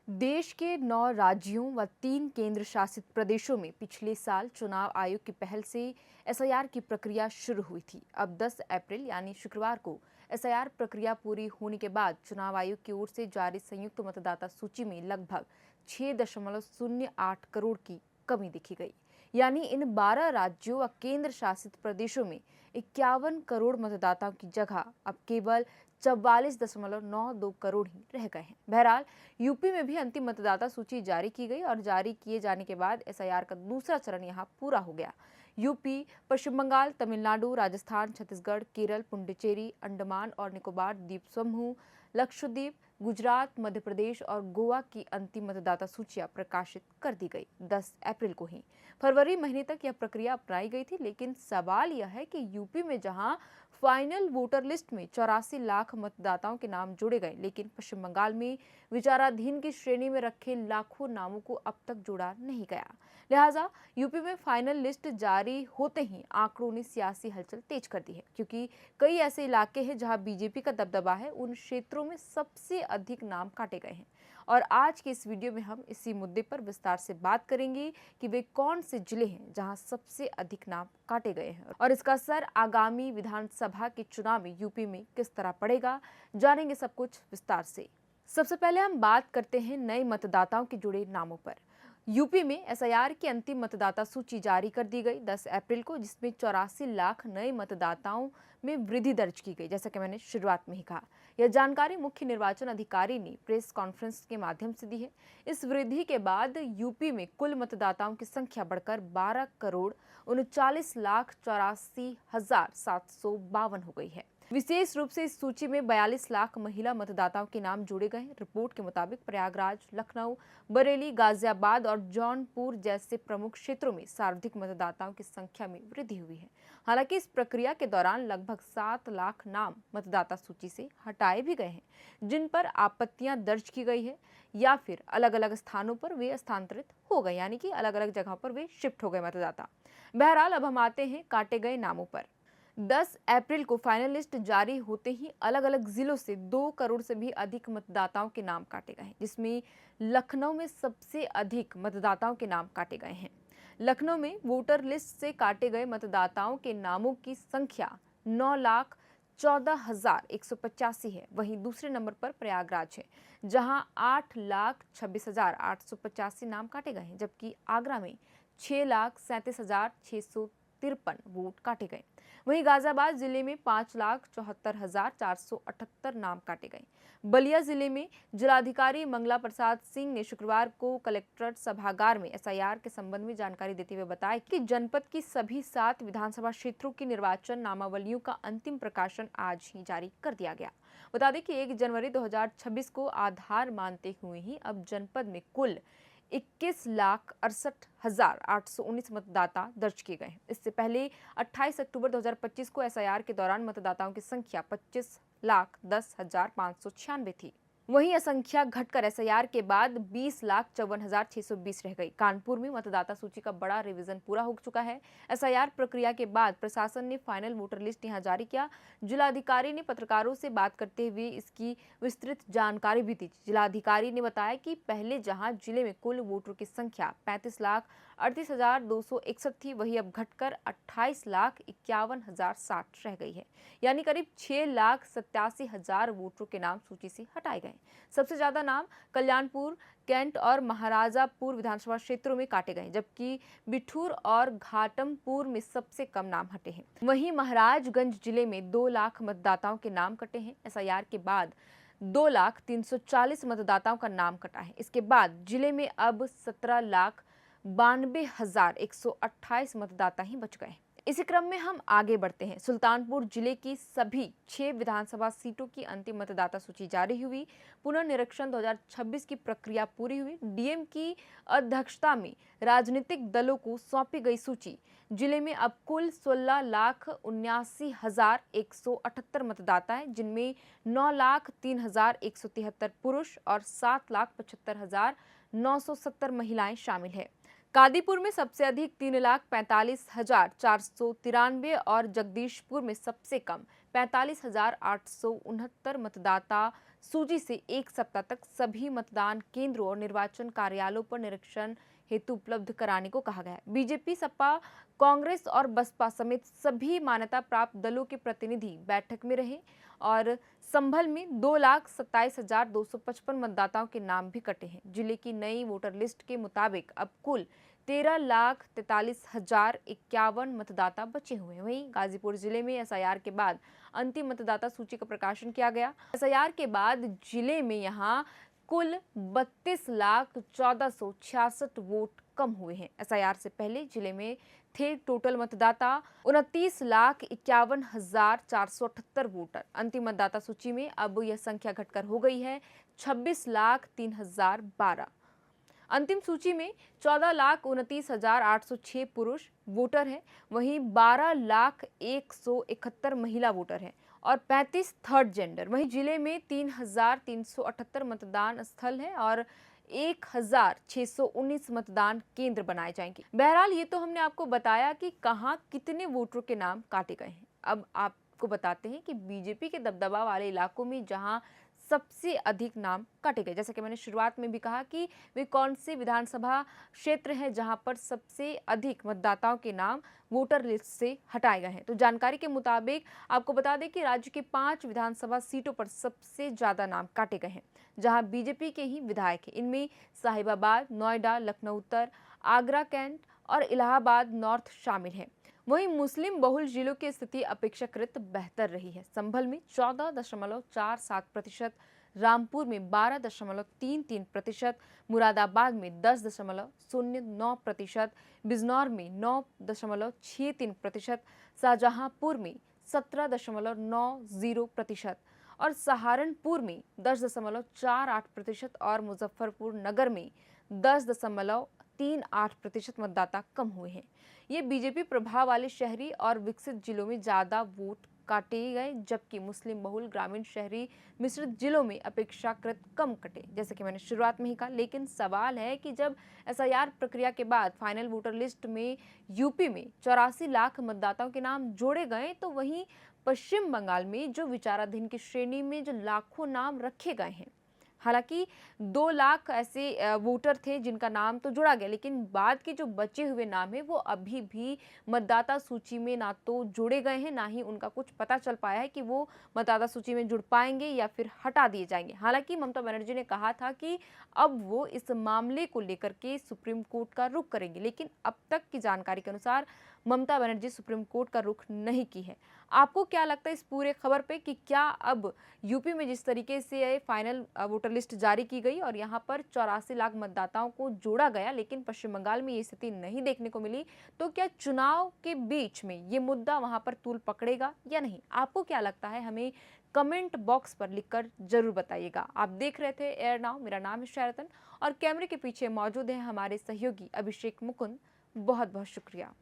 देश के 9 राज्यों व 3 केंद्र शासित प्रदेशों में पिछले साल चुनाव आयोग की पहल से एसआईआर की प्रक्रिया शुरू हुई थी। अब 10 अप्रैल यानी शुक्रवार को एसआईआर प्रक्रिया पूरी होने के बाद चुनाव आयोग की ओर से जारी संयुक्त मतदाता सूची में लगभग 6.08 करोड़ की कमी देखी गई। यानी इन 12 राज्यों व केंद्र शासित प्रदेशों में 51 करोड़ मतदाताओं की जगह अब केवल 44.92 करोड़ ही रह गए हैं। बहरहाल यूपी में भी अंतिम मतदाता सूची जारी की गई और जारी किए जाने के बाद एसआईआर का दूसरा चरण यहां पूरा हो गया। यूपी, पश्चिम बंगाल, तमिलनाडु, राजस्थान, छत्तीसगढ़, केरल, पुडुचेरी, अंडमान और निकोबार द्वीप समूह, लक्षद्वीप, गुजरात, मध्य प्रदेश और गोवा की अंतिम मतदाता सूचियां प्रकाशित कर दी गई 10 अप्रैल को ही। फरवरी महीने तक यह प्रक्रिया अपनाई गई थी, लेकिन सवाल यह है कि यूपी में जहां फाइनल वोटर लिस्ट में 84 लाख मतदाताओं के नाम जोड़े गए, लेकिन पश्चिम बंगाल में विचाराधीन की श्रेणी में रखे लाखों नामों को अब तक जोड़ा नहीं गया। लिहाजा यूपी में फाइनल लिस्ट जारी होते ही आंकड़ों ने सियासी हलचल तेज कर दी है, क्योंकि कई ऐसे इलाके हैं जहां बीजेपी का दबदबा है। उन क्षेत्रों में सबसे अधिक नाम काटे गए हैं और आज के इस वीडियो में हम इसी मुद्दे पर विस्तार से बात करेंगे कि वे कौन से जिले हैं जहां सबसे अधिक नाम काटे गए हैं और इसका असर आगामी विधानसभा के चुनाव में यूपी में किस तरह पड़ेगा। जानेंगे सब कुछ विस्तार से। सबसे पहले हम बात करते हैं नए मतदाताओं के जुड़े नामों पर। यूपी में एसआईआर की अंतिम मतदाता सूची जारी कर दी गई 10 अप्रैल को, जिसमें 84 लाख नए मतदाताओं में वृद्धि दर्ज की गई। जैसा कि मैंने शुरुआत में ही कहा, यह जानकारी मुख्य निर्वाचन अधिकारी ने प्रेस कॉन्फ्रेंस के माध्यम से दी है। इस वृद्धि के बाद यूपी में कुल मतदाताओं की संख्या बढ़कर 12,39,84,752 हो गई है। विशेष रूप से इस सूची में 42 लाख महिला मतदाताओं के नाम जोड़े गए हैं। रिपोर्ट के मुताबिक प्रयागराज, लखनऊ, बरेली, गाजियाबाद और जौनपुर जैसे प्रमुख क्षेत्रों में सर्वाधिक मतदाताओं की संख्या में वृद्धि हुई है। हालांकि इस प्रक्रिया के दौरान लगभग 7 लाख नाम मतदाता सूची से हटाए भी गए हैं, जिन पर आपत्तियां दर्ज की गई है या फिर अलग अलग स्थानों पर वे स्थानांतरित हो गए, यानी कि अलग अलग जगहों पर वे शिफ्ट हो गए मतदाता। बहरहाल अब हम आते हैं काटे गए नामों पर। 10 अप्रैल को फाइनल लिस्ट जारी होते ही अलग अलग जिलों से 2 करोड़ से भी अधिक मतदाताओं के नाम काटे गए हैं, जिसमें लखनऊ में सबसे अधिक मतदाताओं के नाम काटे गए हैं। लखनऊ में वोटर लिस्ट से काटे गए मतदाताओं के नामों की संख्या 9,14,185 है। वहीं दूसरे नंबर पर प्रयागराज है, जहां 8,26,885 नाम काटे गए हैं, जबकि आगरा में 6,37,653 वोट काटे गए। वहीं गाजियाबाद जिले में 5,74,478 नाम काटे गए। बलिया जिले में जिलाधिकारी मंगला प्रसाद सिंह ने शुक्रवार को कलेक्ट्रेट सभागार में एसआईआर के संबंध में जानकारी देते हुए बताया कि जनपद की सभी 7 विधानसभा क्षेत्रों की निर्वाचन नामावलियों का अंतिम प्रकाशन आज ही जारी कर दिया गया। बता दें कि 1 जनवरी 2026 को आधार मानते हुए ही अब जनपद में कुल 21,68,819 मतदाता दर्ज किए गए हैं। इससे पहले 28 अक्टूबर 2025 को एसआईआर के दौरान मतदाताओं की संख्या 25,10,596 थी। वहीं यह संख्या घटकर एसआईआर के बाद 20,54,620 रह गई। कानपुर में मतदाता सूची का बड़ा रिवीजन पूरा हो चुका है। एसआईआर प्रक्रिया के बाद प्रशासन ने फाइनल वोटर लिस्ट यहां जारी किया। जिलाधिकारी ने पत्रकारों से बात करते हुए इसकी विस्तृत जानकारी भी दी। जिलाधिकारी ने बताया कि पहले जहां जिले में कुल वोटरों की संख्या 35,38,261 थी, वही अब घटकर 28,51,060 रह गई है, यानी करीब 6,87,000 वोटरों के नाम सूची से हटाए गए। सबसे ज्यादा नाम कल्याणपुर, कैंट और महाराजापुर विधानसभा क्षेत्रों में काटे गए, जबकि बिठूर और घाटमपुर में सबसे कम नाम हटे हैं। वहीं महाराजगंज जिले में 2 लाख मतदाताओं के नाम कटे हैं। एसआईआर के बाद 2,340 मतदाताओं का नाम कटा है। इसके बाद जिले में अब 17,92,128 मतदाता ही बच गए। इसी क्रम में हम आगे बढ़ते हैं। सुल्तानपुर जिले की सभी 6 विधानसभा सीटों की अंतिम मतदाता सूची जारी हुई। पुनर्निरीक्षण 2026 की प्रक्रिया पूरी हुई। डीएम की अध्यक्षता में राजनीतिक दलों को सौंपी गई सूची। जिले में अब कुल 16,79,178 मतदाता हैं, जिनमें 9,03,173 पुरुष और 7,75,970 महिलाएं शामिल है। कादीपुर में सबसे अधिक 3,45,493 और जगदीशपुर में सबसे कम 45,869 मतदाता सूची से 1 सप्ताह तक सभी मतदान केंद्रों और निर्वाचन कार्यालयों पर निरीक्षण हेतु उपलब्ध कराने को कहा गया है। बीजेपी, सपा, कांग्रेस और बसपा समेत सभी मान्यता प्राप्त दलों के प्रतिनिधि बैठक में रहे और संभल में 2,27,255 मतदाताओं के नाम भी कटे हैं। जिले की नई वोटर लिस्ट के मुताबिक अब कुल 13,43,051 मतदाता बचे हुए हैं। वहीं गाजीपुर जिले में एसआईआर के बाद अंतिम मतदाता सूची का प्रकाशन किया गया। एसआईआर के बाद जिले में यहां कुल 32,14,66 वोट कम हुए हैं। एसआईआर से पहले जिले में थे टोटल मतदाता 29,51,478 वोटर। अंतिम मतदाता सूची में अब यह संख्या घटकर हो गई है 26,03,012। अंतिम सूची में 14,29,806 पुरुष वोटर हैं, वहीं 12,01,71 महिला वोटर हैं और 35 थर्ड जेंडर। वहीं जिले में 3,378 मतदान स्थल है और 1,619 मतदान केंद्र बनाए जाएंगे। बहरहाल ये तो हमने आपको बताया कि कहां कितने वोटरों के नाम काटे गए हैं। अब आपको बताते हैं कि बीजेपी के दबदबा वाले इलाकों में जहां सबसे अधिक नाम काटे गए, जैसा कि मैंने शुरुआत में भी कहा कि वे कौन से विधानसभा क्षेत्र हैं जहां पर सबसे अधिक मतदाताओं के नाम वोटर लिस्ट से हटाए गए हैं। तो जानकारी के मुताबिक आपको बता दें कि राज्य के 5 विधानसभा सीटों पर सबसे ज्यादा नाम काटे गए हैं, जहां बीजेपी के ही विधायक हैं। इनमें साहिबाबाद, नोएडा, लखनऊ उत्तर, आगरा कैंट और इलाहाबाद नॉर्थ शामिल हैं। वहीं मुस्लिम बहुल जिलों की स्थिति अपेक्षाकृत बेहतर रही है। संभल में 14.47%, रामपुर में 12.33%, मुरादाबाद में 10.09%, बिजनौर में 9.63%, शाहजहांपुर में 17.90% और सहारनपुर में 10.48% और मुजफ्फरपुर नगर में 10.38% मतदाता कम हुए हैं। ये बीजेपी प्रभाव वाले शहरी और विकसित जिलों में ज्यादा वोट काटे गए, जबकि मुस्लिम बहुल ग्रामीण शहरी मिश्रित जिलों में अपेक्षाकृत कम कटे, जैसे कि मैंने शुरुआत में ही कहा। लेकिन सवाल है कि जब एसआईआर प्रक्रिया के बाद फाइनल वोटर लिस्ट में यूपी में 84 लाख मतदाताओं के नाम जोड़े गए, तो वहीं पश्चिम बंगाल में जो विचाराधीन की श्रेणी में जो लाखों नाम रखे गए हैं, हालांकि 2 लाख ऐसे वोटर थे जिनका नाम तो जुड़ा गया, लेकिन बाद के जो बचे हुए नाम है वो अभी भी मतदाता सूची में ना तो जोड़े गए हैं, ना ही उनका कुछ पता चल पाया है कि वो मतदाता सूची में जुड़ पाएंगे या फिर हटा दिए जाएंगे। हालांकि ममता बनर्जी ने कहा था कि अब वो इस मामले को लेकर के सुप्रीम कोर्ट का रुख करेंगे, लेकिन अब तक की जानकारी के अनुसार ममता बनर्जी सुप्रीम कोर्ट का रुख नहीं की है। आपको क्या लगता है इस पूरे खबर पे कि क्या अब यूपी में जिस तरीके से फाइनल वोटर लिस्ट जारी की गई और यहाँ पर 84 लाख मतदाताओं को जोड़ा गया, लेकिन पश्चिम बंगाल में ये स्थिति नहीं देखने को मिली, तो क्या चुनाव के बीच में ये मुद्दा वहां पर तूल पकड़ेगा या नहीं? आपको क्या लगता है? हमें कमेंट बॉक्स पर लिखकर जरूर बताइएगा। आप देख रहे थे एयर नाउ, मेरा नाम है शरतन और कैमरे के पीछे मौजूद है हमारे सहयोगी अभिषेक मुकुंद। बहुत बहुत शुक्रिया।